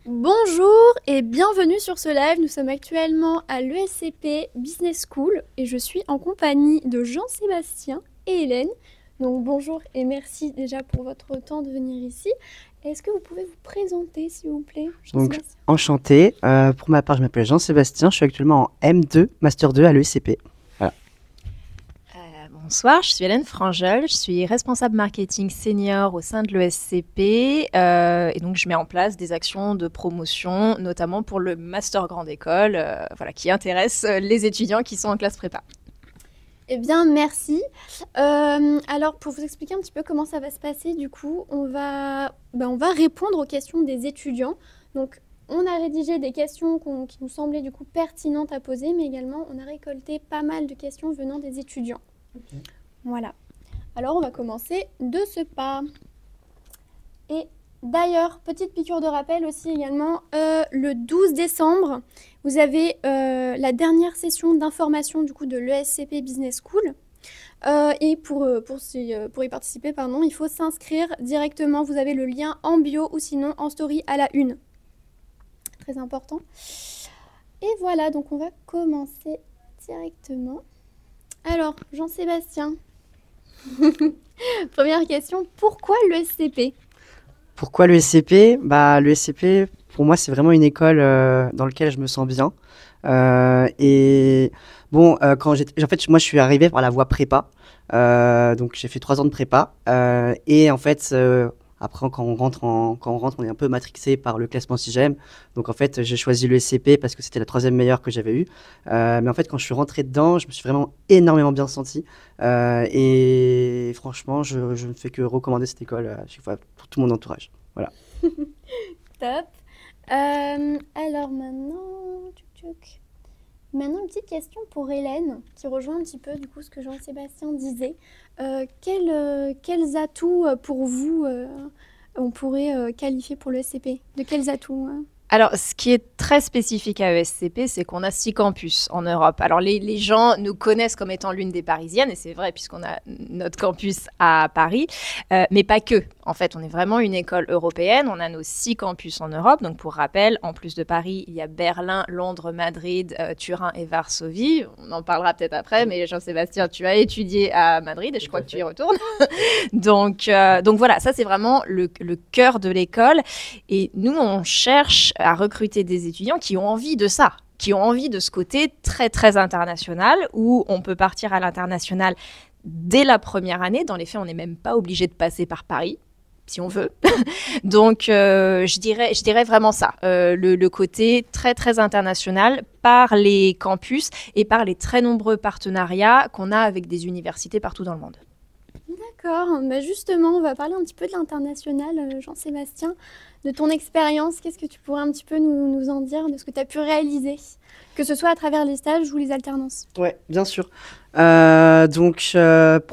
Bonjour et bienvenue sur ce live. Nous sommes actuellement à l'ESCP Business School et je suis en compagnie de Jean-Sébastien et Hélène. Donc bonjour et merci déjà pour votre temps de venir ici. Est-ce que vous pouvez vous présenter s'il vous plaît, Donc, Jean-Sébastien? enchanté. Pour ma part, je m'appelle Jean-Sébastien. Je suis actuellement en M2, Master 2 à l'ESCP. Voilà. Bonsoir, je suis Hélène Frangel, je suis responsable marketing senior au sein de l'ESCP et donc je mets en place des actions de promotion, notamment pour le Master Grande École, qui intéresse les étudiants qui sont en classe prépa. Eh bien, merci. Alors, pour vous expliquer un petit peu comment ça va se passer, du coup, on va répondre aux questions des étudiants. Donc, on a rédigé des questions qui nous semblaient du coup pertinentes à poser, mais également, on a récolté pas mal de questions venant des étudiants. Okay. Voilà. Alors, on va commencer de ce pas. Et d'ailleurs, petite piqûre de rappel aussi également, le 12 décembre, vous avez la dernière session d'information du coup de l'ESCP Business School. Et pour y participer, il faut s'inscrire directement. Vous avez le lien en bio ou sinon en story à la une. Très important. Et voilà, donc on va commencer directement. Alors, Jean-Sébastien, première question, pourquoi l'ESCP ? Pourquoi l'ESCP ? L'ESCP, pour moi, c'est vraiment une école dans laquelle je me sens bien. Moi, je suis arrivé par la voie prépa. Donc, j'ai fait 3 ans de prépa. Et en fait, après, quand on rentre, on est un peu matrixé par le classement SIGEM. Donc, en fait, j'ai choisi l'ESCP parce que c'était la 3e meilleure que j'avais eue. Mais en fait, quand je suis rentré dedans, je me suis vraiment énormément bien senti. Et franchement, je ne fais que recommander cette école à chaque fois pour tout mon entourage. Voilà. Top. Alors maintenant, Maintenant, une petite question pour Hélène, qui rejoint un petit peu du coup ce que Jean-Sébastien disait. Quels atouts pour vous on pourrait qualifier pour l'ESCP ? De quels atouts Alors, ce qui est très spécifique à ESCP, c'est qu'on a 6 campus en Europe. Alors, les gens nous connaissent comme étant l'une des Parisiennes, et c'est vrai puisqu'on a notre campus à Paris, mais pas que. En fait, on est vraiment une école européenne. On a nos 6 campus en Europe. Donc, pour rappel, en plus de Paris, il y a Berlin, Londres, Madrid, Turin et Varsovie. On en parlera peut-être après, mais Jean-Sébastien, tu as étudié à Madrid et je crois que tu y retournes. donc voilà, ça, c'est vraiment le cœur de l'école. Et nous, on cherche à recruter des étudiants qui ont envie de ça, qui ont envie de ce côté très, très international, où on peut partir à l'international dès la première année. Dans les faits, on n'est même pas obligé de passer par Paris, si on veut. Donc, je dirais vraiment ça, le côté très, très international par les campus et par les très nombreux partenariats qu'on a avec des universités partout dans le monde. D'accord, justement, on va parler un petit peu de l'international, Jean-Sébastien, de ton expérience. Qu'est-ce que tu pourrais un petit peu nous en dire, de ce que tu as pu réaliser, que ce soit à travers les stages ou les alternances ? Oui, bien sûr. Pour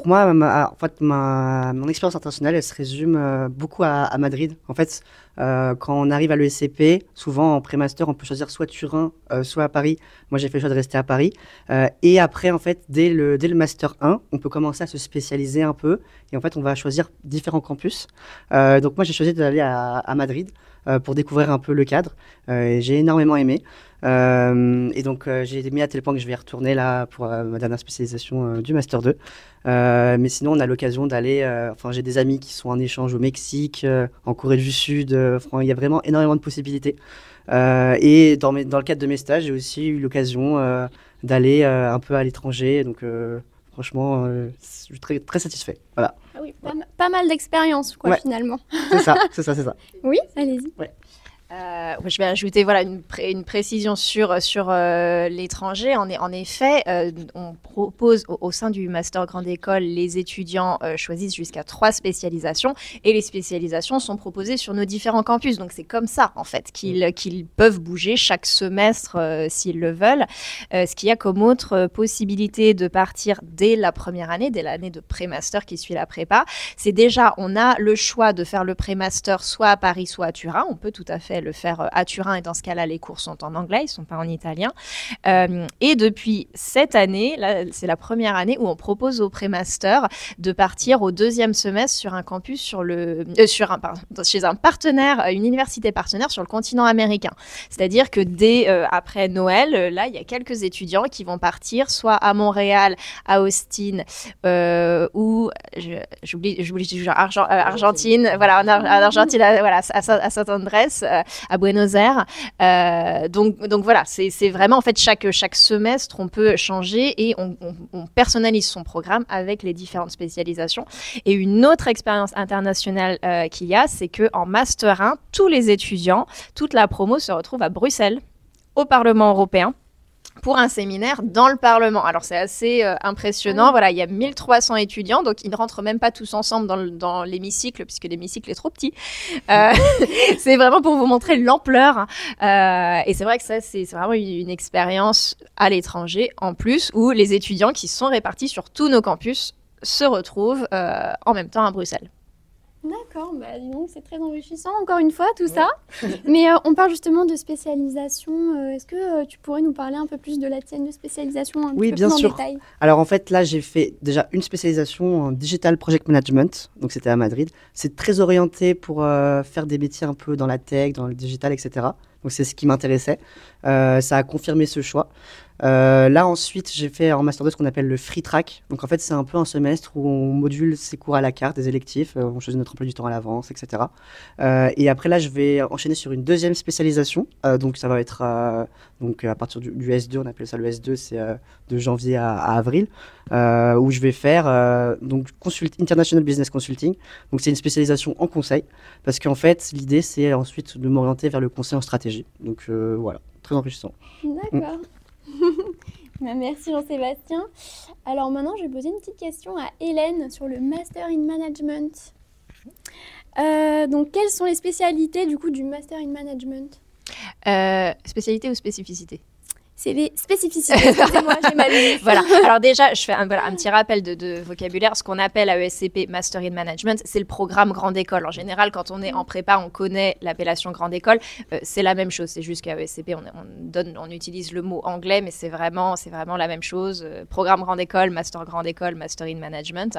moi, mon expérience internationale, elle se résume beaucoup à Madrid. En fait, quand on arrive à l'ESCP, souvent en pré-master, on peut choisir soit Turin, soit à Paris. Moi, j'ai fait le choix de rester à Paris. Et après, en fait, dès le master 1, on peut commencer à se spécialiser un peu. Et en fait, on va choisir différents campus. Donc moi, j'ai choisi d'aller à Madrid pour découvrir un peu le cadre. Et j'ai énormément aimé. J'ai mis à tel point que je vais y retourner là pour ma dernière spécialisation du Master 2. Mais sinon, on a l'occasion d'aller... j'ai des amis qui sont en échange au Mexique, en Corée du Sud. Il y a vraiment énormément de possibilités. Et dans le cadre de mes stages, j'ai aussi eu l'occasion d'aller un peu à l'étranger. Donc, franchement, je suis très, très satisfait. Voilà. Ah oui, pas mal d'expérience, quoi, ouais. Finalement. C'est ça. Oui, allez-y. Ouais. Je vais ajouter une précision sur l'étranger. En effet, on propose au sein du Master Grande École, les étudiants choisissent jusqu'à 3 spécialisations et les spécialisations sont proposées sur nos différents campus. Donc c'est comme ça en fait qu'ils peuvent bouger chaque semestre s'ils le veulent. Ce qu'il y a comme autre possibilité de partir dès la première année, dès l'année de pré-master qui suit la prépa, c'est déjà on a le choix de faire le pré-master soit à Paris, soit à Turin. On peut tout à fait le faire à Turin, et dans ce cas-là, les cours sont en anglais, ils ne sont pas en italien. Et depuis cette année, là, c'est la première année où on propose aux prémasters de partir au 2e semestre sur un campus chez un partenaire, une université partenaire sur le continent américain. C'est-à-dire que dès après Noël, là, il y a quelques étudiants qui vont partir soit à Montréal, à Austin, ou j'oublie toujours Argentine, voilà, en Argentine, voilà, à San Andrés, à Buenos Aires. Donc voilà, c'est vraiment en fait chaque semestre on peut changer et on personnalise son programme avec les différentes spécialisations. Et une autre expérience internationale qu'il y a, c'est qu'en Master 1, tous les étudiants, toute la promo se retrouve à Bruxelles, au Parlement européen, pour un séminaire dans le Parlement. Alors, c'est assez impressionnant. Voilà, il y a 1300 étudiants, donc ils ne rentrent même pas tous ensemble dans l'hémicycle, puisque l'hémicycle est trop petit. C'est vraiment pour vous montrer l'ampleur. Et c'est vrai que ça, c'est vraiment une expérience à l'étranger, en plus, où les étudiants qui sont répartis sur tous nos campus se retrouvent en même temps à Bruxelles. D'accord, dis donc c'est très enrichissant encore une fois tout ça. Mais on parle justement de spécialisation. Est-ce que tu pourrais nous parler un peu plus de la tienne de spécialisation un Oui, peu bien plus sûr. en détail? Alors en fait, là, j'ai fait déjà une spécialisation en Digital Project Management, donc c'était à Madrid. C'est très orienté pour faire des métiers un peu dans la tech, dans le digital, etc. Donc c'est ce qui m'intéressait. Ça a confirmé ce choix. Là ensuite, j'ai fait en Master 2 ce qu'on appelle le Free Track. Donc en fait, c'est un peu un semestre où on module ses cours à la carte, des électifs, on choisit notre emploi du temps à l'avance, etc. Et après là, je vais enchaîner sur une deuxième spécialisation. Donc ça va être donc à partir du S2, on appelle ça le S2, c'est de janvier à avril, où je vais faire donc International Business Consulting. Donc c'est une spécialisation en conseil, parce qu'en fait, l'idée c'est ensuite de m'orienter vers le conseil en stratégie. Donc voilà, très enrichissant. D'accord. Merci Jean-Sébastien. Alors maintenant, je vais poser une petite question à Hélène sur le Master in Management. Donc, quelles sont les spécialités du coup du Master in Management? Spécialité ou spécificité? C'est les spécificités. Excusez-moi, j'ai mal lu. Voilà. Alors déjà, je fais un petit rappel de vocabulaire. Ce qu'on appelle à ESCP Master in Management, c'est le programme grande école. En général, quand on est en prépa, on connaît l'appellation grande école. C'est la même chose. C'est juste qu'à ESCP, on utilise le mot anglais, mais c'est vraiment la même chose. Programme grande école, Master in Management.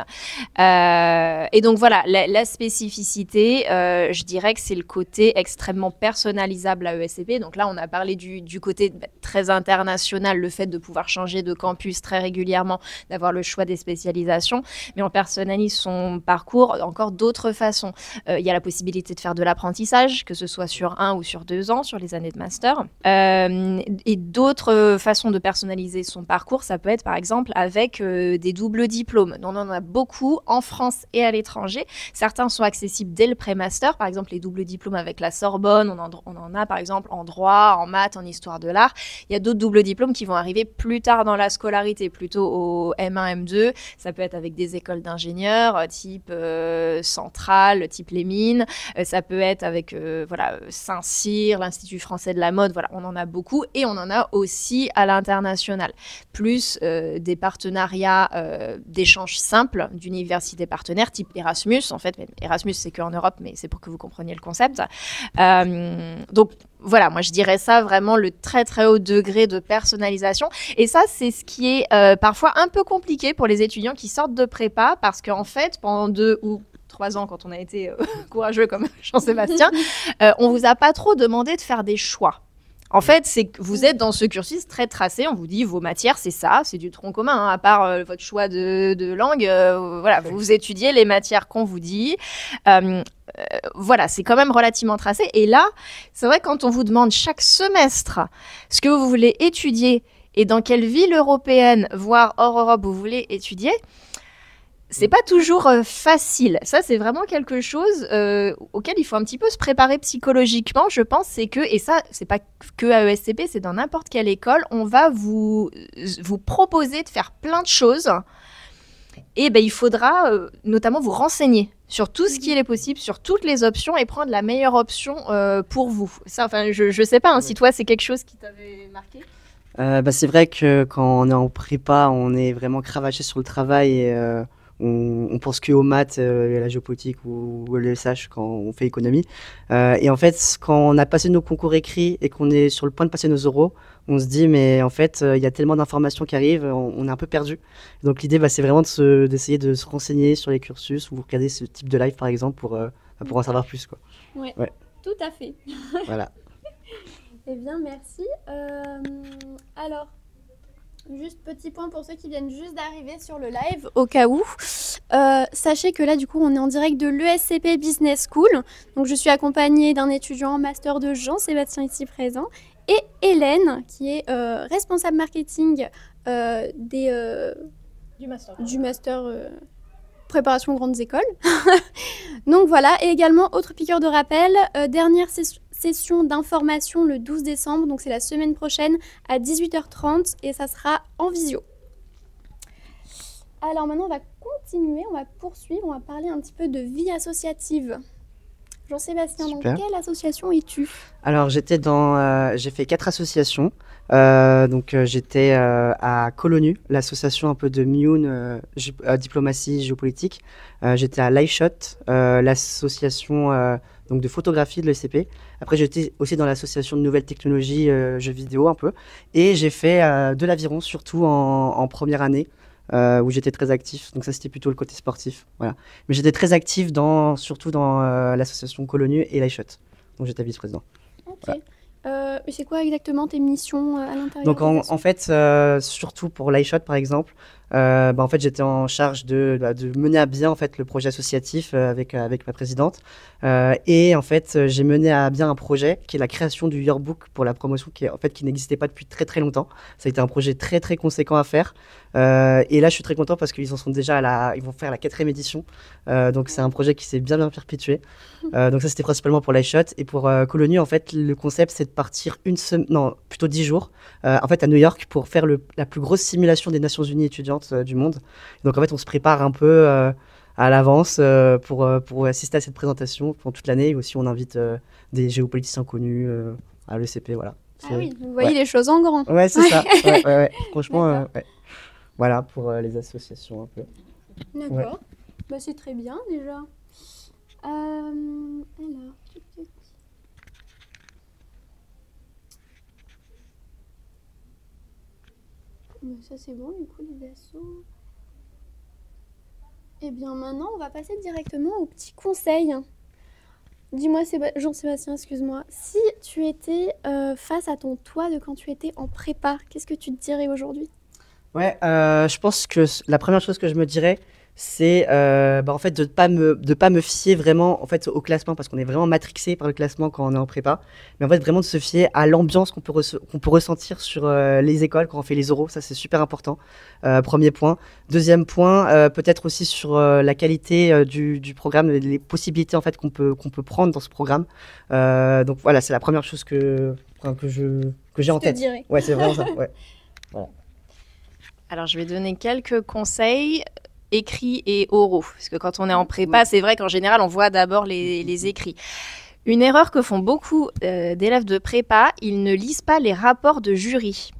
Et donc voilà, la spécificité, je dirais que c'est le côté extrêmement personnalisable à ESCP. Donc là, on a parlé du côté très international, le fait de pouvoir changer de campus très régulièrement, d'avoir le choix des spécialisations, mais on personnalise son parcours encore d'autres façons. Il y a la possibilité de faire de l'apprentissage, que ce soit sur 1 ou sur 2 ans, sur les années de master. Et d'autres façons de personnaliser son parcours, ça peut être par exemple avec des doubles diplômes. On en a beaucoup en France et à l'étranger. Certains sont accessibles dès le pré-master, par exemple les doubles diplômes avec la Sorbonne, on en a par exemple en droit, en maths, en histoire de l'art. Il y a d'autres doubles diplômes qui vont arriver plus tard dans la scolarité, plutôt au M1, M2. Ça peut être avec des écoles d'ingénieurs, type Centrale, type les Mines. Ça peut être avec Saint-Cyr, l'Institut français de la mode. Voilà, on en a beaucoup et on en a aussi à l'international. Plus des partenariats d'échanges simples d'universités partenaires, type Erasmus. En fait, Erasmus, c'est qu'en Europe, mais c'est pour que vous compreniez le concept. Donc, voilà, moi je dirais ça vraiment le très très haut degré de personnalisation. Et ça, c'est ce qui est parfois un peu compliqué pour les étudiants qui sortent de prépa, parce qu'en fait, pendant 2 ou 3 ans, quand on a été courageux comme Jean-Sébastien, on vous a pas trop demandé de faire des choix. En fait, c'est que vous êtes dans ce cursus très tracé. On vous dit, vos matières, c'est ça, c'est du tronc commun. Hein, à part votre choix de langue, voilà, vous étudiez les matières qu'on vous dit. Voilà, c'est quand même relativement tracé. Et là, c'est vrai, quand on vous demande chaque semestre ce que vous voulez étudier et dans quelle ville européenne, voire hors Europe, vous voulez étudier, c'est pas toujours facile. Ça, c'est vraiment quelque chose auquel il faut un petit peu se préparer psychologiquement, je pense. C'est que, et ça, c'est pas que à ESCP, c'est dans n'importe quelle école, on va vous proposer de faire plein de choses. Et il faudra notamment vous renseigner sur tout ce qui est possible, sur toutes les options et prendre la meilleure option pour vous. Ça, enfin, je sais pas si toi, c'est quelque chose qui t'avait marqué. C'est vrai que quand on est en prépa, on est vraiment cravaché sur le travail et on pense que aux maths et à la géopolitique ou à l'ESH quand on fait économie. Et en fait, quand on a passé nos concours écrits et qu'on est sur le point de passer nos oraux, on se dit, mais en fait, il y a tellement d'informations qui arrivent, on est un peu perdu. Donc l'idée, c'est vraiment d'essayer de se renseigner sur les cursus ou regarder ce type de live, par exemple, pour en savoir plus, quoi. Ouais, Ouais. tout à fait. Voilà. Eh bien, merci. Alors, juste petit point pour ceux qui viennent juste d'arriver sur le live, au cas où. Sachez que là, du coup, on est en direct de l'ESCP Business School. Donc, je suis accompagnée d'un étudiant en master de Jean-Sébastien ici présent et Hélène, qui est responsable marketing du master préparation aux grandes écoles. Donc voilà, et également, autre piqûre de rappel, dernière session d'information le 12 décembre, donc c'est la semaine prochaine à 18h30 et ça sera en visio. Alors maintenant, on va continuer, on va poursuivre, on va parler un petit peu de vie associative. Jean-Sébastien, dans Super. quelle association es-tu ? Alors, j'ai fait 4 associations. J'étais à Colonu, l'association un peu de Mioun, diplomatie géopolitique. J'étais à l'IShot, l'association donc de photographie de l'ESCP. Après, j'étais aussi dans l'association de nouvelles technologies, jeux vidéo un peu. Et j'ai fait de l'aviron, surtout en première année, où j'étais très actif. Donc ça, c'était plutôt le côté sportif. Voilà. Mais j'étais très actif surtout dans l'association Colonu et l'IShot. Donc j'étais vice-président. Ok. Voilà. Mais c'est quoi exactement tes missions à l'intérieur Donc de en fait, surtout pour l'iShot par exemple, en fait j'étais en charge de mener à bien en fait le projet associatif avec ma présidente, et en fait j'ai mené à bien un projet qui est la création du yearbook pour la promotion qui n'existait pas depuis très très longtemps. Ça a été un projet très très conséquent à faire, et là je suis très content parce qu'ils en sont déjà ils vont faire la 4e édition, donc c'est un projet qui s'est bien perpétué. Donc ça c'était principalement pour l'iShot, et pour Colonu en fait le concept c'est de partir plutôt 10 jours en fait à New York pour faire la plus grosse simulation des Nations Unies étudiantes du monde. Donc en fait on se prépare un peu à l'avance pour assister à cette présentation pendant toute l'année, et aussi on invite des géopoliticiens connus à l'ECP, voilà. Ah oui, vous voyez les choses en grand. Ouais, c'est ça. Ouais. Franchement, ouais. Voilà pour les associations un peu. D'accord. Ouais. Bah, c'est très bien déjà. Alors, ça c'est bon, du coup, les assos. Et bien maintenant, on va passer directement au petit conseil. Dis-moi, Jean-Sébastien, excuse-moi, si tu étais face à ton toi de quand tu étais en prépa, qu'est-ce que tu te dirais aujourd'hui ? Ouais, je pense que la première chose que je me dirais, c'est en fait de pas me fier vraiment en fait au classement, parce qu'on est vraiment matrixé par le classement quand on est en prépa, mais en fait vraiment de se fier à l'ambiance qu'on peut ressentir sur les écoles quand on fait les oraux. Ça c'est super important, premier point. Deuxième point, peut-être aussi sur la qualité du programme, les possibilités en fait qu'on peut prendre dans ce programme. Donc voilà, c'est la première chose que j'ai en tête. Dirais. Ouais, c'est vraiment ça. Ouais. Voilà. Alors, je vais donner quelques conseils écrits et oraux. Parce que quand on est en prépa, c'est vrai qu'en général, on voit d'abord les écrits. Une erreur que font beaucoup d'élèves de prépa, ils ne lisent pas les rapports de jury.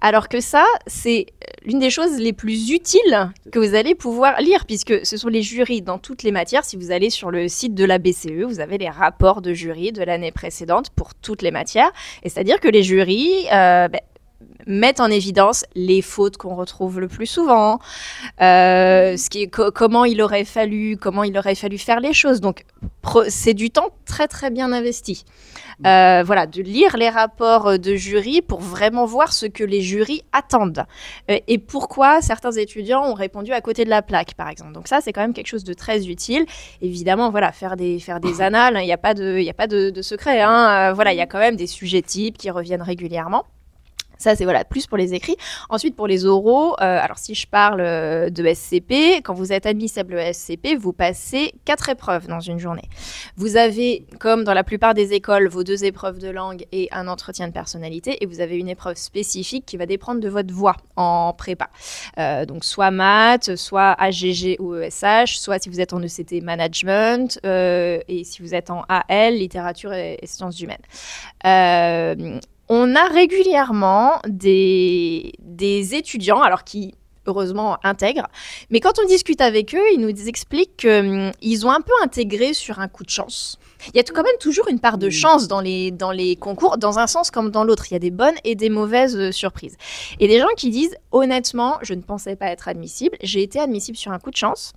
Alors que ça, c'est l'une des choses les plus utiles que vous allez pouvoir lire, puisque ce sont les jurys dans toutes les matières. Si vous allez sur le site de la BCE, vous avez les rapports de jury de l'année précédente pour toutes les matières. Et c'est-à-dire que les jurys mettent en évidence les fautes qu'on retrouve le plus souvent, comment il aurait fallu faire les choses. Donc, c'est du temps très, très bien investi. Voilà, de lire les rapports de jury pour vraiment voir ce que les jurys attendent et pourquoi certains étudiants ont répondu à côté de la plaque, par exemple. Donc ça, c'est quand même quelque chose de très utile. Évidemment, voilà, faire des annales, il n'y a pas de secret. Voilà, il y a quand même des sujets types qui reviennent régulièrement. Ça, c'est voilà, plus pour les écrits. Ensuite, pour les oraux, alors si je parle de SCP, quand vous êtes admissible à SCP, vous passez 4 épreuves dans une journée. Vous avez, comme dans la plupart des écoles, vos 2 épreuves de langue et un entretien de personnalité, et vous avez une épreuve spécifique qui va dépendre de votre voix en prépa. Donc, soit maths, soit AGG ou ESH, soit si vous êtes en ECT management, et si vous êtes en AL, littérature et sciences humaines. On a régulièrement des étudiants, alors qui heureusement intègres. Mais quand on discute avec eux, ils nous expliquent qu'ils ont un peu intégré sur un coup de chance. Il y a quand même toujours une part de chance dans les concours, dans un sens comme dans l'autre. Il y a des bonnes et des mauvaises surprises. Et des gens qui disent, honnêtement, je ne pensais pas être admissible. J'ai été admissible sur un coup de chance.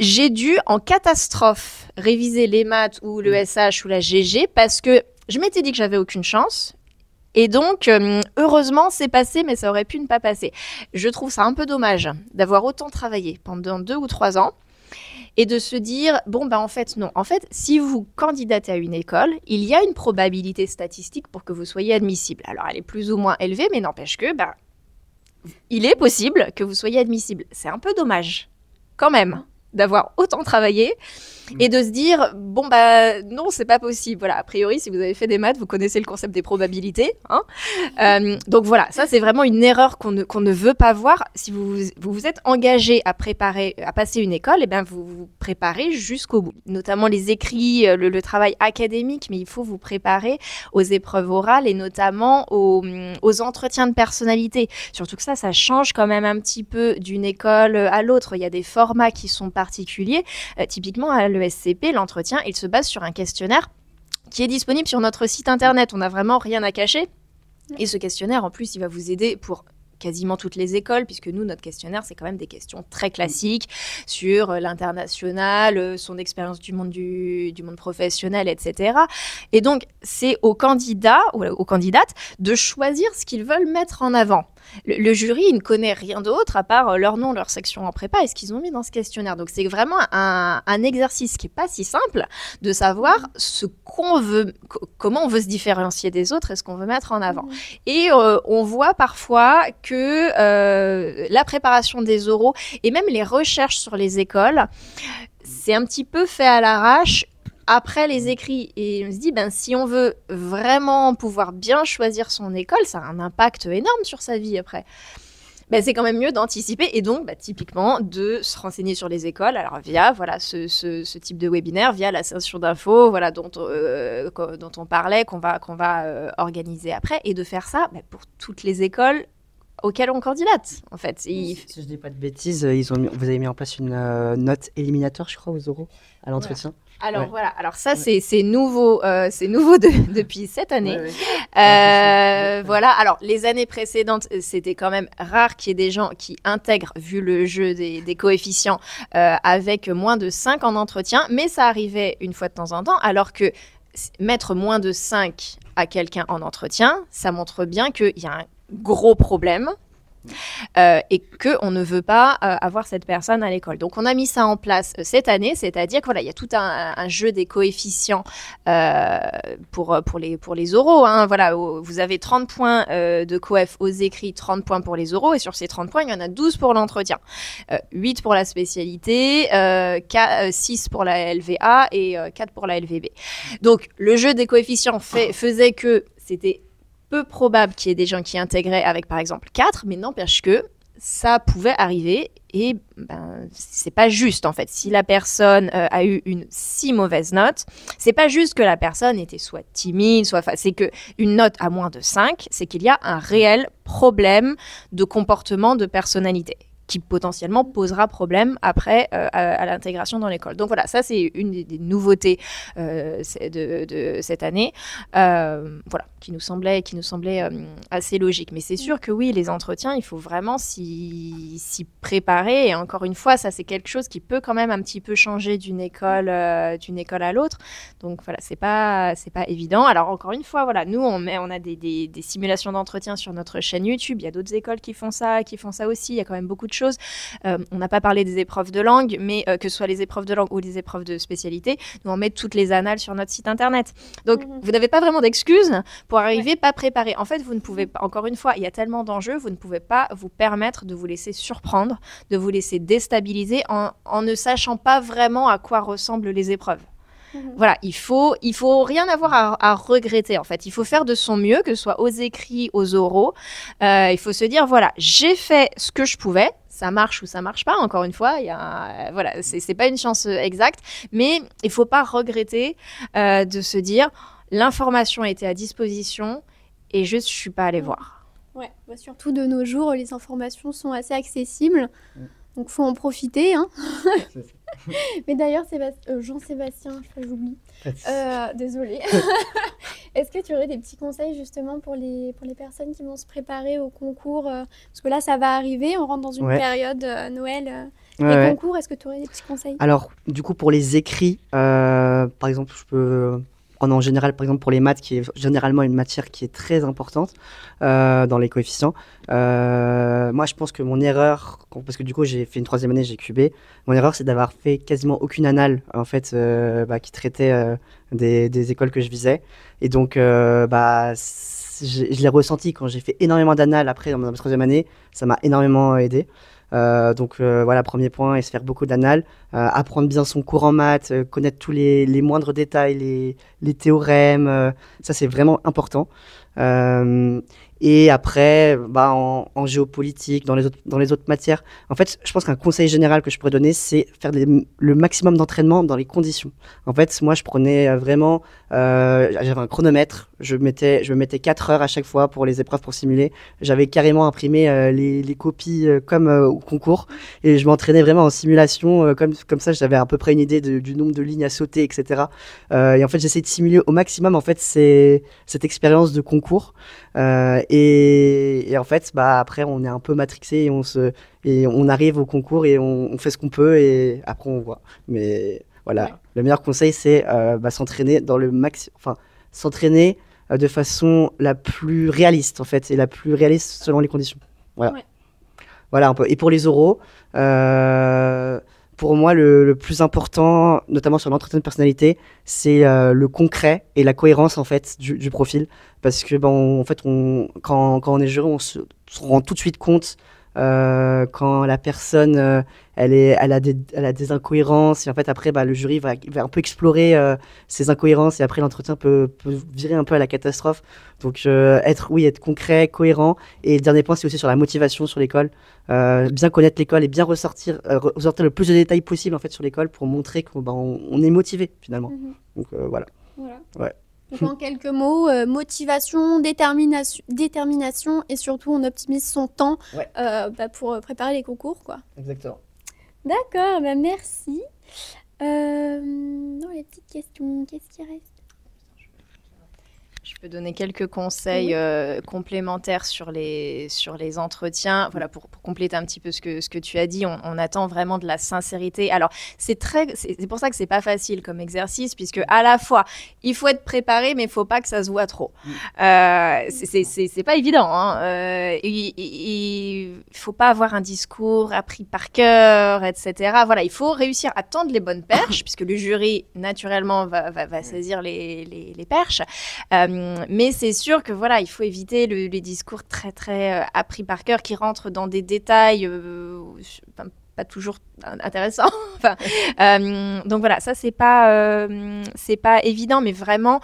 J'ai dû, en catastrophe, réviser les maths ou le SH ou la GG parce que je m'étais dit que j'avais aucune chance. Et donc, heureusement, c'est passé, mais ça aurait pu ne pas passer. Je trouve ça un peu dommage d'avoir autant travaillé pendant 2 ou 3 ans et de se dire, bon, en fait, non. En fait, si vous candidatez à une école, il y a une probabilité statistique pour que vous soyez admissible. Alors, elle est plus ou moins élevée, mais n'empêche que, il est possible que vous soyez admissible. C'est un peu dommage, quand même, d'avoir autant travaillé et de se dire, non, c'est pas possible. Voilà, a priori, si vous avez fait des maths, vous connaissez le concept des probabilités. Donc voilà, ça, c'est vraiment une erreur qu'on ne veut pas voir. Si vous êtes engagé à passer une école, vous vous préparez jusqu'au bout. Notamment les écrits, le travail académique, mais il faut vous préparer aux épreuves orales et notamment aux entretiens de personnalité. Surtout que ça change quand même un petit peu d'une école à l'autre. Il y a des formats qui sont particuliers. Typiquement, à l'ESCP, l'entretien, il se base sur un questionnaire qui est disponible sur notre site internet. On n'a vraiment rien à cacher. Et ce questionnaire, en plus, il va vous aider pour quasiment toutes les écoles, puisque nous, notre questionnaire, c'est quand même des questions très classiques sur l'international, son expérience du monde professionnel, etc. Et donc, c'est aux candidats ou aux candidates de choisir ce qu'ils veulent mettre en avant. Le jury, il ne connaît rien d'autre à part leur nom, leur section en prépa et ce qu'ils ont mis dans ce questionnaire. Donc, c'est vraiment un exercice qui n'est pas si simple de savoir ce qu'on veut, comment on veut se différencier des autres et ce qu'on veut mettre en avant. Et on voit parfois que la préparation des oraux et même les recherches sur les écoles, c'est un petit peu fait à l'arrache après les écrits. Et on se dit, si on veut vraiment pouvoir bien choisir son école, ça a un impact énorme sur sa vie après. C'est quand même mieux d'anticiper et donc typiquement de se renseigner sur les écoles, alors via ce type de webinaire, via la session d'info dont on parlait, qu'on va organiser après, et de faire ça pour toutes les écoles auxquelles on candidate, en fait. Si je dis pas de bêtises, vous avez mis en place une note éliminatoire, je crois, aux oraux, à l'entretien. Alors alors ça c'est nouveau depuis cette année. Alors les années précédentes, c'était quand même rare qu'il y ait des gens qui intègrent, vu le jeu des coefficients, avec moins de 5 en entretien, mais ça arrivait une fois de temps en temps, alors que mettre moins de 5 à quelqu'un en entretien, ça montre bien qu'il y a un gros problème. Et qu'on ne veut pas avoir cette personne à l'école. Donc, on a mis ça en place cette année, c'est-à-dire qu'il y a tout un jeu des coefficients pour les oraux. Vous avez 30 points de coef aux écrits, 30 points pour les oraux, et sur ces 30 points, il y en a 12 pour l'entretien. 8 pour la spécialité, 6 pour la LVA et 4 pour la LVB. Donc, le jeu des coefficients faisait que c'était peu probable qu'il y ait des gens qui intégraient avec, par exemple, 4, mais n'empêche que ça pouvait arriver et c'est pas juste, en fait. Si la personne a eu une si mauvaise note, c'est pas juste que la personne était soit timide, c'est qu'une note à moins de 5, c'est qu'il y a un réel problème de comportement, de personnalité, qui potentiellement posera problème après à l'intégration dans l'école. Donc voilà, ça c'est une des nouveautés de cette année, qui nous semblait assez logique. Mais c'est sûr que oui, les entretiens, il faut vraiment s'y préparer. Et encore une fois, ça c'est quelque chose qui peut quand même un petit peu changer d'une école à l'autre. Donc voilà, c'est pas évident. Alors encore une fois, nous on a des simulations d'entretien sur notre chaîne YouTube. Il y a d'autres écoles qui font ça aussi. Il y a quand même beaucoup de choses. On n'a pas parlé des épreuves de langue, mais que ce soit les épreuves de langue ou les épreuves de spécialité, nous on met toutes les annales sur notre site internet. Donc vous n'avez pas vraiment d'excuses pour arriver pas préparé. En fait, vous ne pouvez pas, encore une fois, il y a tellement d'enjeux, vous ne pouvez pas vous permettre de vous laisser surprendre, de vous laisser déstabiliser en ne sachant pas vraiment à quoi ressemblent les épreuves. Voilà, il faut rien avoir à regretter, en fait. Il faut faire de son mieux, que ce soit aux écrits, aux oraux. Il faut se dire, j'ai fait ce que je pouvais. Ça marche ou ça marche pas, encore une fois. C'est pas une chance exacte. Mais il faut pas regretter de se dire, l'information était à disposition et je suis pas allée voir. Ouais, bah, surtout de nos jours, les informations sont assez accessibles, donc faut en profiter, hein. Mais d'ailleurs, Jean-Sébastien, j'oublie. Désolée. Est-ce que tu aurais des petits conseils justement pour les personnes qui vont se préparer au concours parce que là, ça va arriver, on rentre dans une période Noël. Les concours, est-ce que tu aurais des petits conseils? Alors, du coup, pour les écrits, par exemple, je peux prendre en général, par exemple, pour les maths, qui est généralement une matière qui est très importante dans les coefficients. Moi, je pense que mon erreur, parce que du coup, j'ai fait une 3e année, j'ai QB, mon erreur, c'est d'avoir fait quasiment aucune annale, en fait, qui traitait des écoles que je visais. Et donc, je l'ai ressenti quand j'ai fait énormément d'annales après, dans ma 3e année, ça m'a énormément aidé. Donc voilà, premier point, et se faire beaucoup d'annales, apprendre bien son cours en maths, connaître tous les moindres détails, les théorèmes, ça c'est vraiment important. Et après, en géopolitique, dans les autres matières, en fait, je pense qu'un conseil général que je pourrais donner, c'est faire le maximum d'entraînement dans les conditions. En fait, moi, je prenais vraiment, j'avais un chronomètre, je me mettais 4 heures à chaque fois pour les épreuves pour simuler. J'avais carrément imprimé les copies comme au concours, et je m'entraînais vraiment en simulation, comme ça, j'avais à peu près une idée du nombre de lignes à sauter, etc. Et en fait, j'essayais de simuler au maximum, en fait, cette expérience de concours. Et en fait, après, on est un peu matrixé et on arrive au concours et on fait ce qu'on peut et après on voit. Mais voilà, le meilleur conseil, c'est s'entraîner s'entraîner de façon la plus réaliste en fait et la plus réaliste selon les conditions. Voilà. Voilà un peu. Et pour les oraux, pour moi, le plus important, notamment sur l'entretien de personnalité, c'est le concret et la cohérence en fait du profil, parce que en fait, quand on est juré, on se rend tout de suite compte quand la personne elle a des incohérences, et en fait après le jury va un peu explorer ces incohérences, et après l'entretien peut virer un peu à la catastrophe. Donc être concret, cohérent. Et le dernier point, c'est aussi sur la motivation sur l'école, bien connaître l'école et bien ressortir le plus de détails possible en fait sur l'école pour montrer qu'on est motivé finalement. Donc voilà. Ouais. Donc en quelques mots, motivation, détermination et surtout on optimise son temps pour préparer les concours, quoi. Exactement. D'accord, merci. Les petites questions, qu'est-ce qui reste? Je peux donner quelques conseils complémentaires sur les entretiens. Voilà, pour compléter un petit peu ce que tu as dit, on attend vraiment de la sincérité. Alors, c'est pour ça que c'est pas facile comme exercice, puisque à la fois, il faut être préparé, mais il faut pas que ça se voit trop. C'est pas évident, hein. Il faut pas avoir un discours appris par cœur, etc. Voilà, il faut réussir à tendre les bonnes perches, puisque le jury, naturellement, va saisir les perches. Mais c'est sûr que voilà, il faut éviter les discours très très appris par cœur qui rentrent dans des détails pas toujours intéressants. Donc voilà, ça c'est pas évident, mais vraiment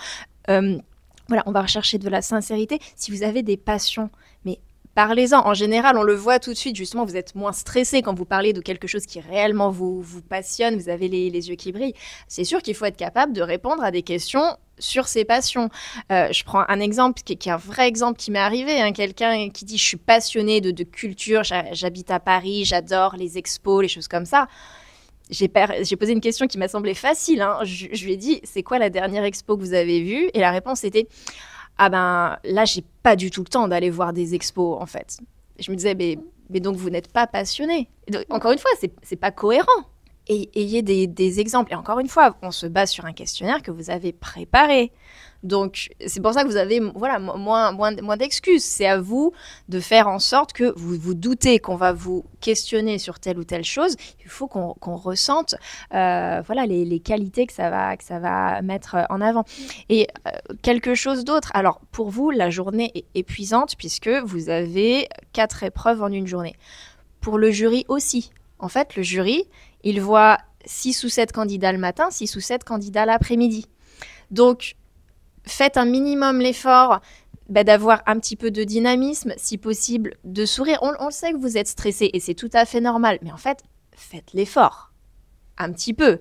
voilà, on va rechercher de la sincérité. Si vous avez des passions, mais parlez-en. En général, on le voit tout de suite. Justement, vous êtes moins stressé quand vous parlez de quelque chose qui réellement vous passionne. Vous avez les yeux qui brillent. C'est sûr qu'il faut être capable de répondre à des questions sur ses passions. Je prends un exemple qui est un vrai exemple qui m'est arrivé. Quelqu'un qui dit « je suis passionné de culture, j'habite à Paris, j'adore les expos, les choses comme ça ». J'ai posé une question qui m'a semblé facile. Je lui ai dit « c'est quoi la dernière expo que vous avez vue ?» Et la réponse était « ah ben là, j'ai pas du tout le temps d'aller voir des expos, en fait. » Je me disais, mais donc vous n'êtes pas passionné. Donc, encore une fois, c'est pas cohérent. Et ayez des exemples. Et encore une fois, on se base sur un questionnaire que vous avez préparé. Donc, c'est pour ça que vous avez moins d'excuses. C'est à vous de faire en sorte que vous vous doutez qu'on va vous questionner sur telle ou telle chose. Il faut qu'on ressente les qualités que ça va mettre en avant. Et quelque chose d'autre. Alors, pour vous, la journée est épuisante puisque vous avez 4 épreuves en une journée. Pour le jury aussi. En fait, le jury, il voit 6 ou 7 candidats le matin, 6 ou 7 candidats l'après-midi. Donc, faites un minimum l'effort d'avoir un petit peu de dynamisme, si possible, de sourire. On le sait que vous êtes stressé et c'est tout à fait normal, mais en fait, faites l'effort. un petit peu,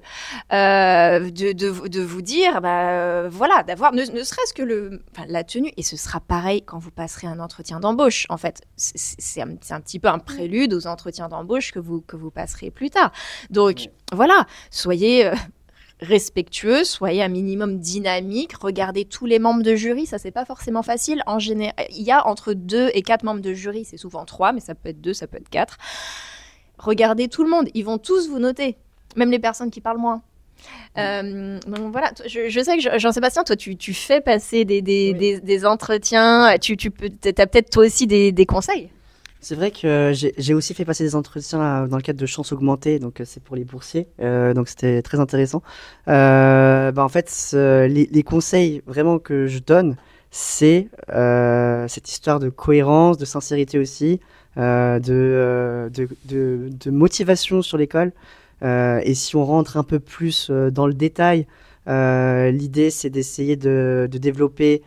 de vous dire, voilà, d'avoir ne serait-ce que la tenue, et ce sera pareil quand vous passerez un entretien d'embauche. En fait, c'est un petit peu un prélude aux entretiens d'embauche que vous passerez plus tard. Donc, voilà, soyez respectueux, soyez un minimum dynamique, regardez tous les membres de jury, ça c'est pas forcément facile. En général, il y a entre 2 et 4 membres de jury, c'est souvent 3, mais ça peut être 2, ça peut être 4. Regardez tout le monde, ils vont tous vous noter, même les personnes qui parlent moins. Donc voilà, je sais que Jean-Sébastien, toi tu fais passer des entretiens, tu as peut-être toi aussi des conseils. C'est vrai que j'ai aussi fait passer des entretiens dans le cadre de Chance Augmentée, donc c'est pour les boursiers, donc c'était très intéressant. En fait, les conseils vraiment que je donne, c'est cette histoire de cohérence, de sincérité aussi, de motivation sur l'école. Et si on rentre un peu plus dans le détail, l'idée c'est d'essayer de développer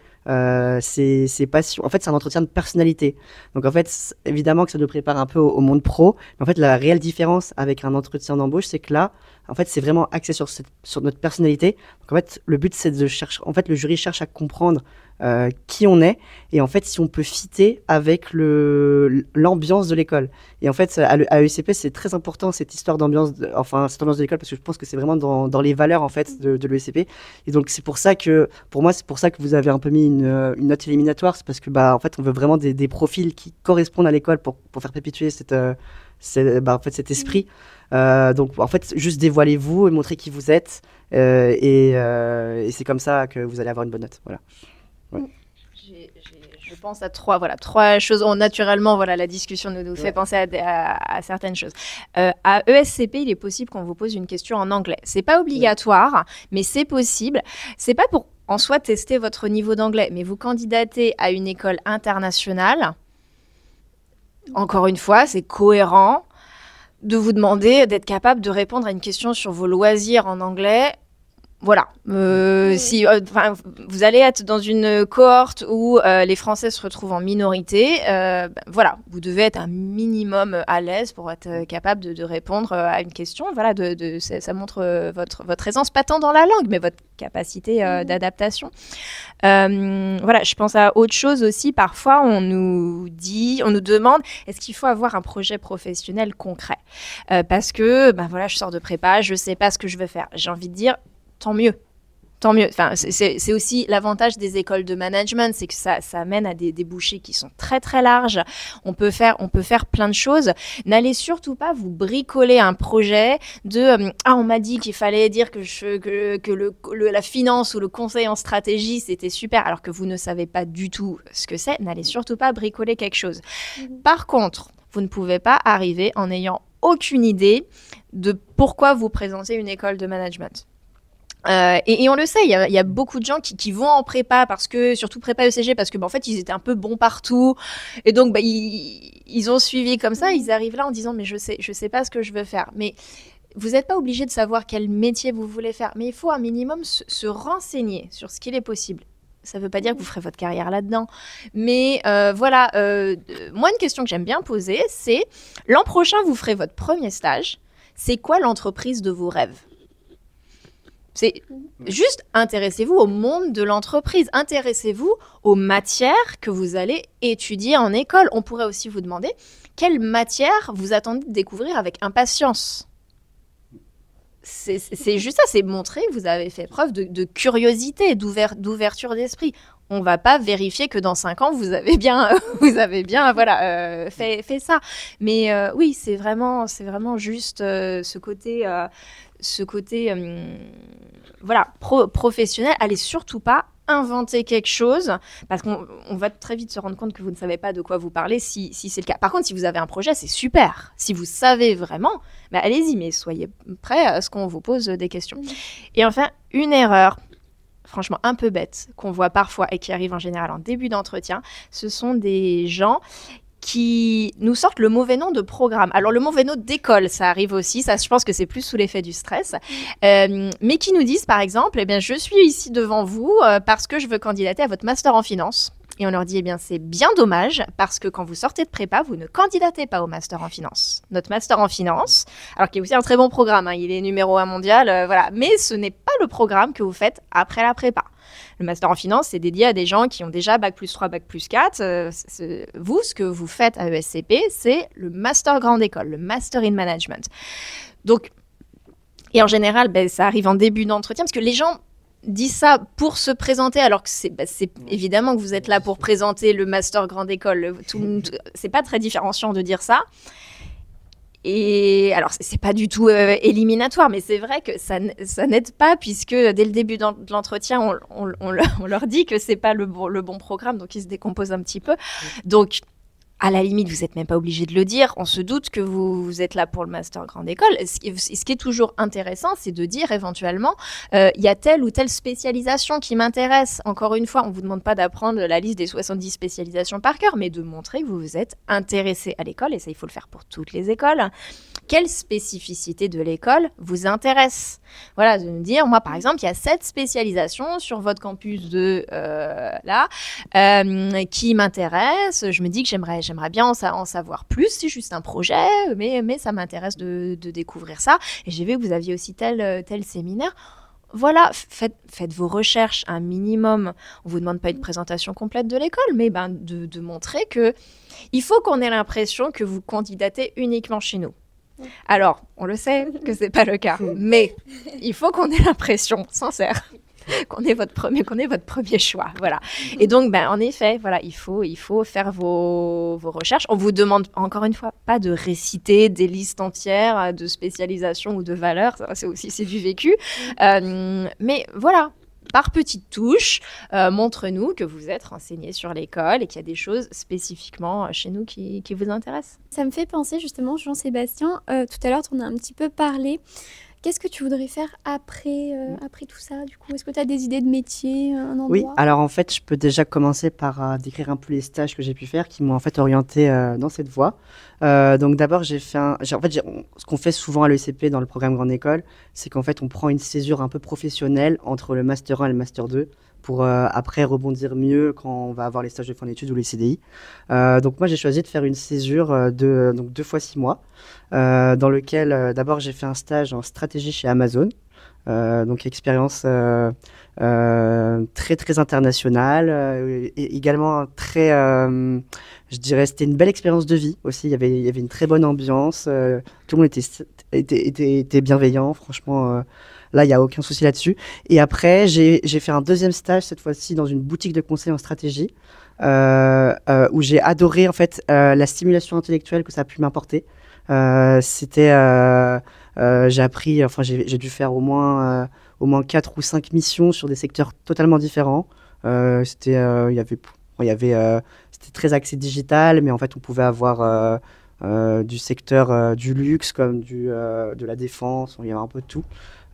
ses passions. En fait, c'est un entretien de personnalité. Donc, en fait, évidemment que ça nous prépare un peu au monde pro. Mais en fait, la réelle différence avec un entretien d'embauche, c'est que là, en fait, c'est vraiment axé sur notre personnalité. Donc, en fait, le but, c'est de chercher. En fait, le jury cherche à comprendre qui on est et en fait, si on peut fitter avec l'ambiance de l'école. Et en fait, à l'ESCP, c'est très important cette histoire d'ambiance, cette ambiance de l'école, parce que je pense que c'est vraiment dans les valeurs en fait de l'ESCP. Et donc, c'est pour ça que, pour moi, c'est pour ça que vous avez un peu mis une note éliminatoire, c'est parce que en fait, on veut vraiment des profils qui correspondent à l'école pour faire perpétuer cet esprit. Donc, en fait, juste dévoilez-vous et montrez qui vous êtes, et c'est comme ça que vous allez avoir une bonne note. Voilà. Ouais. Je pense à trois choses. Naturellement, la discussion nous fait penser à certaines choses. À ESCP, il est possible qu'on vous pose une question en anglais. C'est pas obligatoire, mais c'est possible. C'est pas pour en soi tester votre niveau d'anglais, mais vous candidatez à une école internationale. Encore une fois, c'est cohérent de vous demander d'être capable de répondre à une question sur vos loisirs en anglais. Voilà, si vous allez être dans une cohorte où les Français se retrouvent en minorité, voilà, vous devez être un minimum à l'aise pour être capable de répondre à une question. Voilà, ça montre votre aisance, pas tant dans la langue, mais votre capacité d'adaptation. Voilà, je pense à autre chose aussi. Parfois, on nous demande, est-ce qu'il faut avoir un projet professionnel concret parce que, voilà, je sors de prépa, je sais pas ce que je veux faire. J'ai envie de dire, tant mieux. Enfin, c'est aussi l'avantage des écoles de management, c'est que ça amène à des débouchés qui sont très très larges. On peut faire plein de choses. N'allez surtout pas vous bricoler un projet de on m'a dit qu'il fallait dire que la finance ou le conseil en stratégie c'était super, alors que vous ne savez pas du tout ce que c'est. N'allez surtout pas bricoler quelque chose. Par contre, vous ne pouvez pas arriver en n'ayant aucune idée de pourquoi vous présentez une école de management. Et on le sait, il y a beaucoup de gens qui vont en prépa, surtout prépa ECG, parce que en fait ils étaient un peu bons partout, et donc ils ont suivi comme ça. Ils arrivent là en disant mais je sais pas ce que je veux faire. Mais vous n'êtes pas obligé de savoir quel métier vous voulez faire, mais il faut un minimum se renseigner sur ce qu'il est possible. Ça ne veut pas dire que vous ferez votre carrière là-dedans. Mais voilà, moi une question que j'aime bien poser, c'est l'an prochain vous ferez votre premier stage. C'est quoi l'entreprise de vos rêves ? C'est juste intéressez-vous au monde de l'entreprise, intéressez-vous aux matières que vous allez étudier en école. On pourrait aussi vous demander quelle matière vous attendez de découvrir avec impatience. C'est juste ça, c'est montrer que vous avez fait preuve de curiosité, d'ouverture d'esprit. On ne va pas vérifier que dans 5 ans, vous avez bien fait ça. Mais oui, c'est vraiment juste ce côté professionnel. Allez surtout pas inventer quelque chose, parce qu'on va très vite se rendre compte que vous ne savez pas de quoi vous parlez si c'est le cas. Par contre, si vous avez un projet, c'est super. Si vous savez vraiment, allez-y, mais soyez prêts à ce qu'on vous pose des questions. Et enfin, une erreur, franchement un peu bête, qu'on voit parfois et qui arrive en général en début d'entretien, ce sont des gens qui nous sortent le mauvais nom de programme. Alors, le mauvais nom d'école, ça arrive aussi. Ça, je pense que c'est plus sous l'effet du stress. Mais qui nous disent, par exemple, je suis ici devant vous parce que je veux candidater à votre master en finance. Et on leur dit, eh bien, c'est bien dommage parce que quand vous sortez de prépa, vous ne candidatez pas au master en finance. Notre master en finance, alors qu'il est aussi un très bon programme, il est numéro 1 mondial, voilà. Mais ce n'est pas le programme que vous faites après la prépa. Le master en finance, c'est dédié à des gens qui ont déjà Bac+3, Bac+4. Vous, ce que vous faites à ESCP, c'est le master grande école, le master in management. Donc, et en général, ça arrive en début d'entretien parce que les gens dit ça pour se présenter, alors que c'est évidemment que vous êtes là pour présenter le master grande école. C'est pas très différenciant de dire ça. Et alors, c'est pas du tout éliminatoire, mais c'est vrai que ça n'aide pas, puisque dès le début de l'entretien, on leur dit que c'est pas le bon programme, donc ils se décomposent un petit peu. Donc, à la limite, vous n'êtes même pas obligé de le dire. On se doute que vous êtes là pour le master grande école. Ce qui est toujours intéressant, c'est de dire éventuellement, il y a telle ou telle spécialisation qui m'intéresse. Encore une fois, on ne vous demande pas d'apprendre la liste des 70 spécialisations par cœur, mais de montrer que vous vous êtes intéressé à l'école, et ça, il faut le faire pour toutes les écoles. Quelle spécificité de l'école vous intéresse? Voilà, de nous dire, moi, par exemple, il y a 7 spécialisations sur votre campus de qui m'intéressent. Je me dis que j'aimerais bien en savoir plus. C'est juste un projet, mais ça m'intéresse de découvrir ça. Et j'ai vu que vous aviez aussi tel séminaire. Voilà, faites vos recherches un minimum. On ne vous demande pas une présentation complète de l'école, mais de montrer qu'il faut qu'on ait l'impression que vous candidatez uniquement chez nous. Alors, on le sait que ce n'est pas le cas, mais il faut qu'on ait l'impression sincère qu'on est votre premier choix, voilà. Et donc, en effet, voilà, il faut faire vos recherches. On vous demande, encore une fois, pas de réciter des listes entières de spécialisation ou de valeurs, c'est du vécu, mais voilà. Par petites touches, montre-nous que vous êtes renseigné sur l'école et qu'il y a des choses spécifiquement chez nous qui vous intéressent. Ça me fait penser justement, Jean-Sébastien, tout à l'heure, tu en as un petit peu parlé. Qu'est-ce que tu voudrais faire après tout ça, du coup? Est-ce que tu as des idées de métier, un endroit? Oui, alors en fait, je peux déjà commencer par décrire un peu les stages que j'ai pu faire qui m'ont en fait orienté dans cette voie. Donc d'abord, ce qu'on fait souvent à l'ESCP dans le programme Grande École, c'est qu'en fait, on prend une césure un peu professionnelle entre le Master 1 et le Master 2 pour après rebondir mieux quand on va avoir les stages de fin d'études ou les CDI. Donc moi, j'ai choisi de faire une césure de 2 fois 6 mois, dans lequel d'abord j'ai fait un stage en stratégie chez Amazon, donc expérience très très internationale, et également très, je dirais, c'était une belle expérience de vie aussi. Il y avait une très bonne ambiance, tout le monde était bienveillant, franchement. Là, il n'y a aucun souci là-dessus. Et après, j'ai fait un deuxième stage, cette fois-ci, dans une boutique de conseil en stratégie, où j'ai adoré, en fait, la stimulation intellectuelle que ça a pu m'apporter. J'ai appris, enfin, j'ai dû faire au moins 4 ou 5 missions sur des secteurs totalement différents. C'était très axé digital, mais en fait, on pouvait avoir du secteur du luxe comme de la défense, il y avait un peu de tout.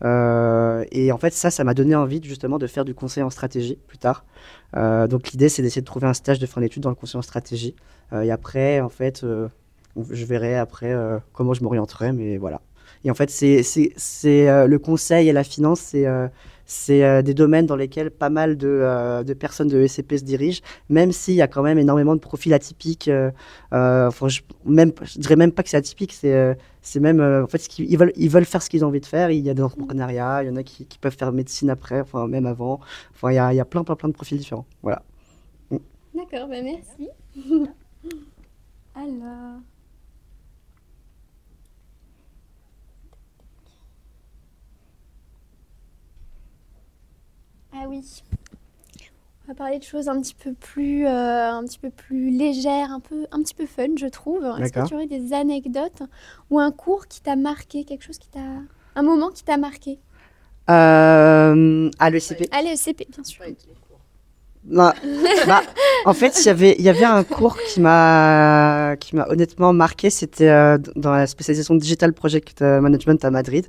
Et en fait, ça m'a donné envie justement de faire du conseil en stratégie plus tard. Donc l'idée, c'est d'essayer de trouver un stage de fin d'études dans le conseil en stratégie. Et après, en fait, je verrai après comment je m'orienterai, mais voilà. Et en fait, c'est le conseil et la finance, c'est des domaines dans lesquels pas mal de personnes de ESCP se dirigent, même s'il y a quand même énormément de profils atypiques. Je dirais même pas que c'est atypique, c'est même en fait ils veulent faire ce qu'ils ont envie de faire. Il y a des entrepreneuriats, il y en a qui peuvent faire médecine après, enfin même avant. Enfin, il y a plein de profils différents. Voilà. D'accord, merci. Alors. Ah oui, on va parler de choses un petit peu plus légères, un petit peu fun, je trouve. Est-ce que tu aurais des anecdotes ou un cours qui t'a marqué, un moment qui t'a marqué? À l'ESCP. À l'ESCP, bien sûr. En fait, il y avait un cours qui m'a honnêtement marqué. C'était dans la spécialisation Digital Project Management à Madrid,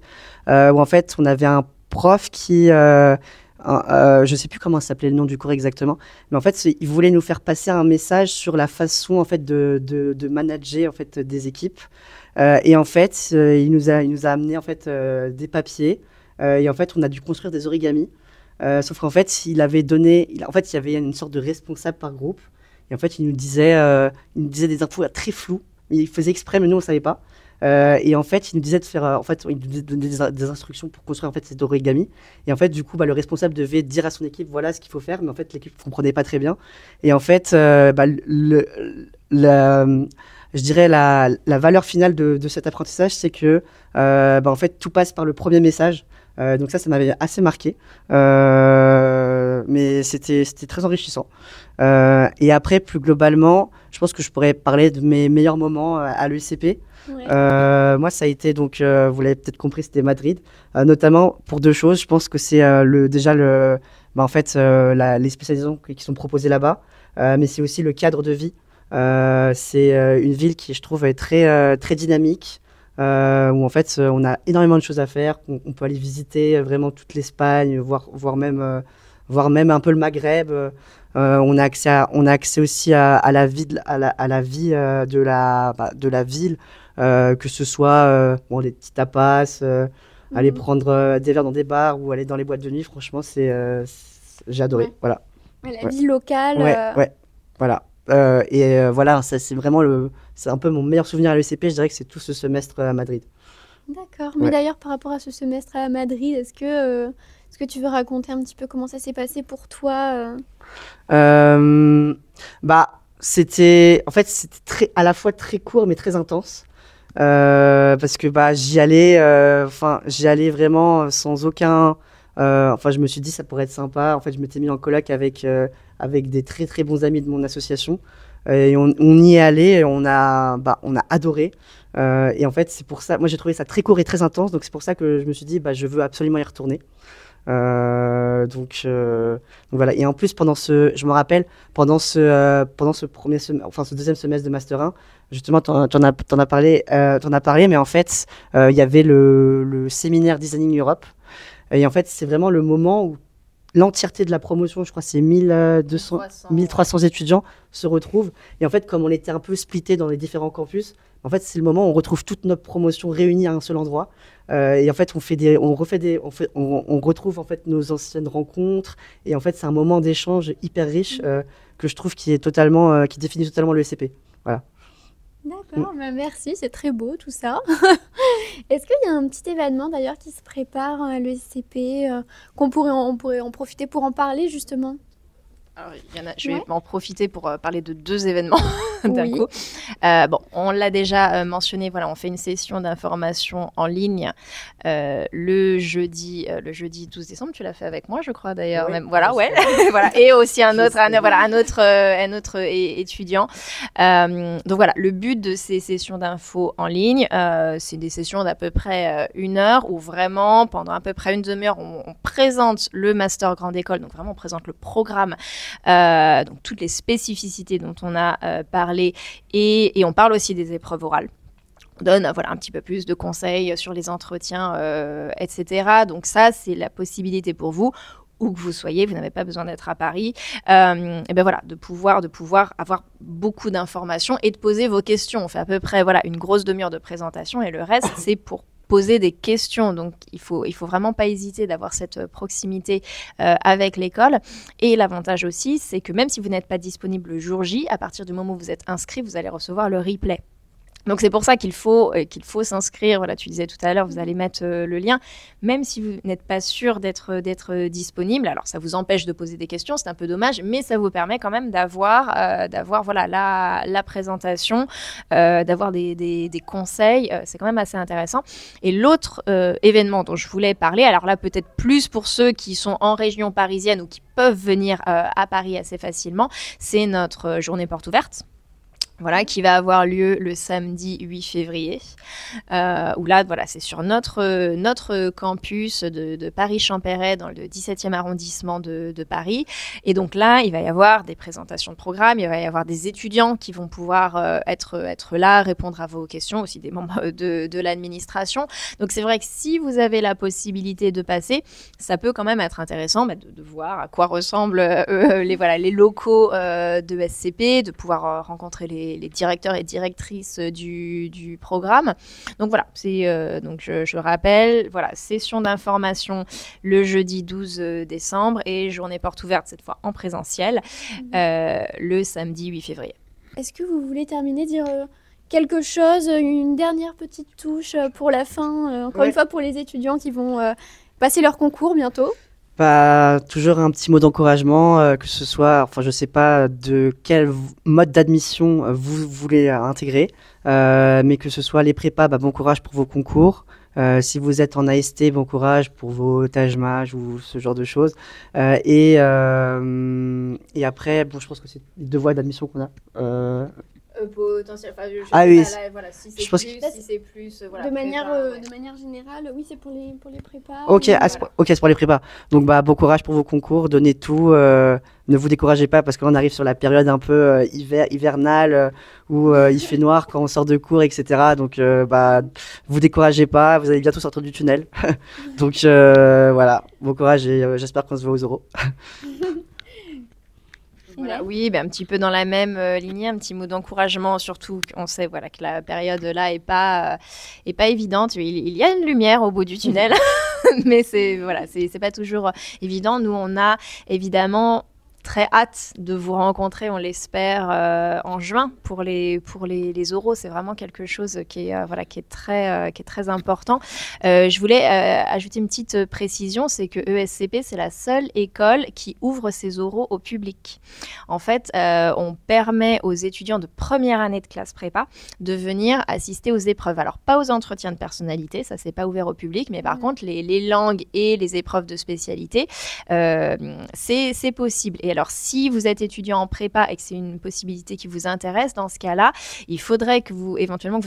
où en fait on avait un prof qui je sais plus comment s'appelait le nom du cours exactement, mais en fait il voulait nous faire passer un message sur la façon en fait de manager en fait des équipes, et en fait il nous a amené en fait des papiers, et en fait on a dû construire des origamis Sauf qu'en fait, en fait, il y avait une sorte de responsable par groupe. Et en fait, il nous disait des infos très floues. Il faisait exprès, mais nous, on ne savait pas. Et en fait, il nous disait de faire, en fait, il nous donnait des instructions pour construire en fait cet origami. Et en fait, du coup, le responsable devait dire à son équipe, voilà ce qu'il faut faire. Mais en fait, l'équipe ne comprenait pas très bien. Et en fait, je dirais la valeur finale de cet apprentissage, c'est que, en fait, tout passe par le premier message. Donc ça m'avait assez marqué. Mais c'était très enrichissant. Et après, plus globalement, je pense que je pourrais parler de mes meilleurs moments à l'ESCP. Ouais. Moi, ça a été, donc, vous l'avez peut-être compris, c'était Madrid. Notamment pour deux choses. Je pense que c'est en fait, les spécialisations qui sont proposées là-bas. Mais c'est aussi le cadre de vie. C'est une ville qui, je trouve, est très dynamique. Où en fait, on a énormément de choses à faire. On peut aller visiter vraiment toute l'Espagne, voire même un peu le Maghreb. On a accès aussi à la vie de la ville, que ce soit des petits tapas, aller prendre des verres dans des bars ou aller dans les boîtes de nuit. Franchement, j'ai adoré. Ouais. Voilà. La vie locale. Ouais, voilà. Voilà, ça, c'est un peu mon meilleur souvenir à l'ESCP. Je dirais que c'est tout ce semestre à Madrid. D'accord. Mais d'ailleurs, par rapport à ce semestre à Madrid, est-ce que tu veux raconter un petit peu comment ça s'est passé pour toi C'était à la fois très court mais très intense. Parce que j'y allais vraiment sans aucun. Je me suis dit ça pourrait être sympa. En fait, je m'étais mis en coloc avec des très très bons amis de mon association. Et on y est allé, et on a adoré. Et en fait, c'est pour ça, moi j'ai trouvé ça très court et très intense, donc c'est pour ça que je me suis dit, je veux absolument y retourner. Donc voilà. Et en plus, je me rappelle, pendant ce deuxième semestre de Master 1, justement, t'en as parlé, mais en fait, il y avait le séminaire Designing Europe. Et en fait, c'est vraiment le moment où l'entièreté de la promotion, je crois c'est 1300 étudiants se retrouvent. Et en fait, comme on était un peu splittés dans les différents campus, en fait, c'est le moment où on retrouve toute notre promotion réunie à un seul endroit. Et en fait, on retrouve en fait nos anciennes rencontres. Et en fait, c'est un moment d'échange hyper riche que je trouve qui définit totalement le SCP. Voilà. D'accord, merci, c'est très beau tout ça. Est-ce qu'il y a un petit événement d'ailleurs qui se prépare à l'ESCP, on pourrait en profiter pour en parler justement? Alors, je vais en profiter pour parler de deux événements d'un coup. On l'a déjà mentionné, voilà, on fait une session d'information en ligne le jeudi 12 décembre. Tu l'as fait avec moi, je crois d'ailleurs. Oui, même. Voilà, ouais. Voilà. Et aussi un autre étudiant. Donc voilà, le but de ces sessions d'info en ligne, c'est des sessions d'à peu près 1 heure où vraiment, pendant à peu près une demi-heure, on présente le master grande école. Donc vraiment, on présente le programme. Donc toutes les spécificités dont on a parlé et on parle aussi des épreuves orales. On donne un petit peu plus de conseils sur les entretiens, etc. Donc ça, c'est la possibilité pour vous, où que vous soyez, vous n'avez pas besoin d'être à Paris, de pouvoir avoir beaucoup d'informations et de poser vos questions. On fait à peu près une grosse demi-heure de présentation et le reste, c'est pour poser des questions. Donc, il faut vraiment pas hésiter d'avoir cette proximité avec l'école. Et l'avantage aussi, c'est que même si vous n'êtes pas disponible le jour J, à partir du moment où vous êtes inscrit, vous allez recevoir le replay. Donc, c'est pour ça qu'il faut s'inscrire. Voilà, tu disais tout à l'heure, vous allez mettre le lien. Même si vous n'êtes pas sûr d'être disponible, alors ça vous empêche de poser des questions, c'est un peu dommage, mais ça vous permet quand même d'avoir la présentation, d'avoir des conseils. C'est quand même assez intéressant. Et l'autre événement dont je voulais parler, alors là, peut-être plus pour ceux qui sont en région parisienne ou qui peuvent venir à Paris assez facilement, c'est notre journée porte ouverte. Voilà, qui va avoir lieu le samedi 8 février, où là, c'est sur notre campus de Paris-Champéret, dans le 17e arrondissement de Paris. Et donc là, il va y avoir des présentations de programmes, il va y avoir des étudiants qui vont pouvoir être là, répondre à vos questions, aussi des membres de l'administration. Donc c'est vrai que si vous avez la possibilité de passer, ça peut quand même être intéressant de voir à quoi ressemblent les locaux de SCP, de pouvoir rencontrer les les directeurs et directrices du programme. Donc voilà, donc je rappelle, voilà, session d'information le jeudi 12 décembre et journée porte ouverte cette fois en présentiel le samedi 8 février. Est-ce que vous voulez terminer, dire quelque chose, une dernière petite touche pour la fin, encore une fois pour les étudiants qui vont passer leur concours bientôt? Toujours un petit mot d'encouragement, que ce soit, enfin je sais pas de quel mode d'admission vous voulez intégrer, mais que ce soit les prépas, bon courage pour vos concours. Si vous êtes en AST, bon courage pour vos TAJMAJ ou ce genre de choses. Et après, je pense que c'est les 2 voies d'admission qu'on a. Potentiel. Enfin, oui. Là, voilà, si c'est Je pense plus, si c'est plus, voilà. De manière générale, oui, c'est pour les prépas. Ok, c'est pour les prépas. Donc bon courage pour vos concours, donnez tout. Ne vous découragez pas parce qu'on arrive sur la période un peu hivernale où il fait noir quand on sort de cours, etc. Donc vous découragez pas, vous allez bientôt sortir du tunnel. Donc voilà, bon courage et j'espère qu'on se voit aux oraux. Voilà, oui, un petit peu dans la même lignée, un petit mot d'encouragement, surtout qu'on sait que la période là est pas évidente. Il y a une lumière au bout du tunnel, mais c'est pas toujours évident. Nous, on a évidemment très hâte de vous rencontrer, on l'espère, en juin pour les oraux. C'est vraiment quelque chose qui est très important. Je voulais ajouter une petite précision, c'est que ESCP, c'est la seule école qui ouvre ses oraux au public. En fait, on permet aux étudiants de première année de classe prépa de venir assister aux épreuves. Alors, pas aux entretiens de personnalité, ça, c'est pas ouvert au public, mais par contre, les langues et les épreuves de spécialité, c'est possible. Et alors, si vous êtes étudiant en prépa et que c'est une possibilité qui vous intéresse, dans ce cas-là, il faudrait que vous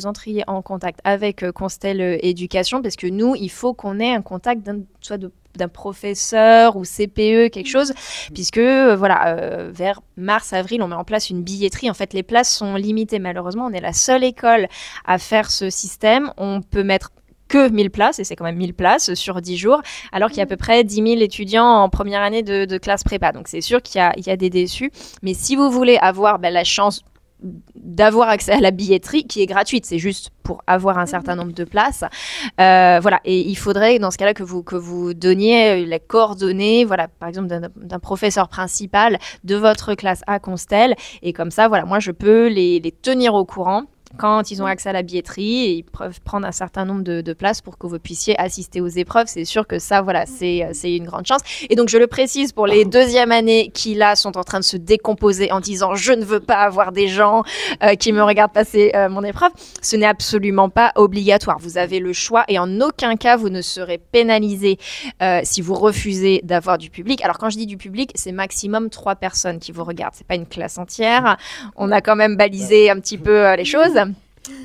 entriez en contact avec Constel Éducation, parce que nous, il faut qu'on ait un contact d'un professeur ou CPE, quelque chose, puisque vers mars-avril, on met en place une billetterie. En fait, les places sont limitées. Malheureusement, on est la seule école à faire ce système. On peut mettre que 1000 places, et c'est quand même 1000 places sur 10 jours, alors qu'il y a à peu près 10 000 étudiants en première année de classe prépa. Donc, c'est sûr qu'il y a des déçus. Mais si vous voulez avoir la chance d'avoir accès à la billetterie, qui est gratuite, c'est juste pour avoir un certain nombre de places. Et il faudrait, dans ce cas-là, que vous donniez les coordonnées, par exemple, d'un professeur principal de votre classe à Constel. Et comme ça, moi, je peux les tenir au courant quand ils ont accès à la billetterie, et ils peuvent prendre un certain nombre de places pour que vous puissiez assister aux épreuves. C'est sûr que ça, c'est une grande chance. Et donc, je le précise pour les deuxièmes années qui, là, sont en train de se décomposer en disant « je ne veux pas avoir des gens qui me regardent passer mon épreuve », ce n'est absolument pas obligatoire. Vous avez le choix et en aucun cas, vous ne serez pénalisé si vous refusez d'avoir du public. Alors, quand je dis du public, c'est maximum 3 personnes qui vous regardent. C'est pas une classe entière. On a quand même balisé un petit peu les choses.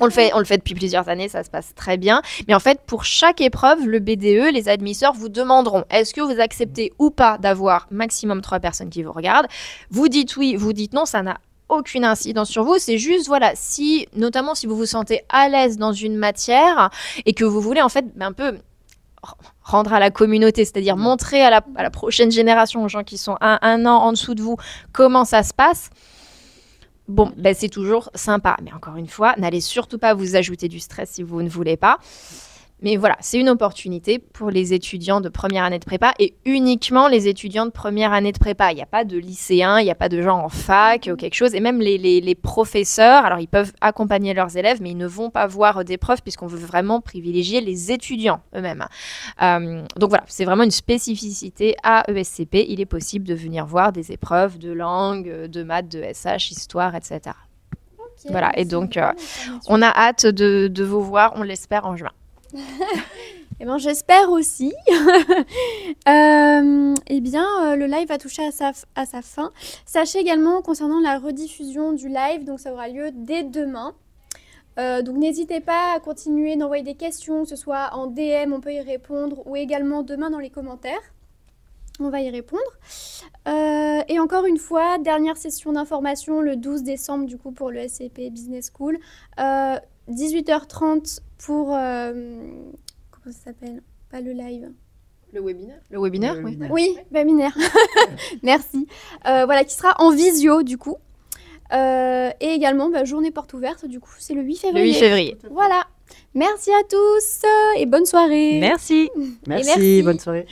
On le fait depuis plusieurs années, ça se passe très bien. Mais en fait, pour chaque épreuve, le BDE, les admisseurs vous demanderont est-ce que vous acceptez ou pas d'avoir maximum 3 personnes qui vous regardent. Vous dites oui, vous dites non, ça n'a aucune incidence sur vous. C'est juste, notamment si vous vous sentez à l'aise dans une matière et que vous voulez en fait un peu rendre à la communauté, c'est-à-dire montrer à la prochaine génération, aux gens qui sont un an en dessous de vous, comment ça se passe. Bon, c'est toujours sympa. Mais encore une fois, n'allez surtout pas vous ajouter du stress si vous ne voulez pas. Mais voilà, c'est une opportunité pour les étudiants de première année de prépa et uniquement les étudiants de première année de prépa. Il n'y a pas de lycéens, il n'y a pas de gens en fac ou quelque chose. Et même les professeurs, alors ils peuvent accompagner leurs élèves, mais ils ne vont pas voir d'épreuves puisqu'on veut vraiment privilégier les étudiants eux-mêmes. Donc voilà, c'est vraiment une spécificité à ESCP. Il est possible de venir voir des épreuves de langue, de maths, de SH, histoire, etc. Okay, voilà, et donc on a hâte de vous voir, on l'espère en juin. J'espère aussi. Le live va toucher à sa fin. Sachez également concernant la rediffusion du live, donc ça aura lieu dès demain. Donc n'hésitez pas à continuer d'envoyer des questions, que ce soit en DM, on peut y répondre, ou également demain dans les commentaires. On va y répondre. Et encore une fois, dernière session d'information le 12 décembre du coup pour le SCP Business School. 18h30 pour... comment ça s'appelle? Pas le live. Le webinaire. Le webinaire, oui. Oui, webinaire. Merci. Qui sera en visio du coup. Et également, journée porte ouverte, du coup, c'est le 8 Le février. 8 février. Voilà. Merci à tous et bonne soirée. Merci. Merci, merci. bonne soirée.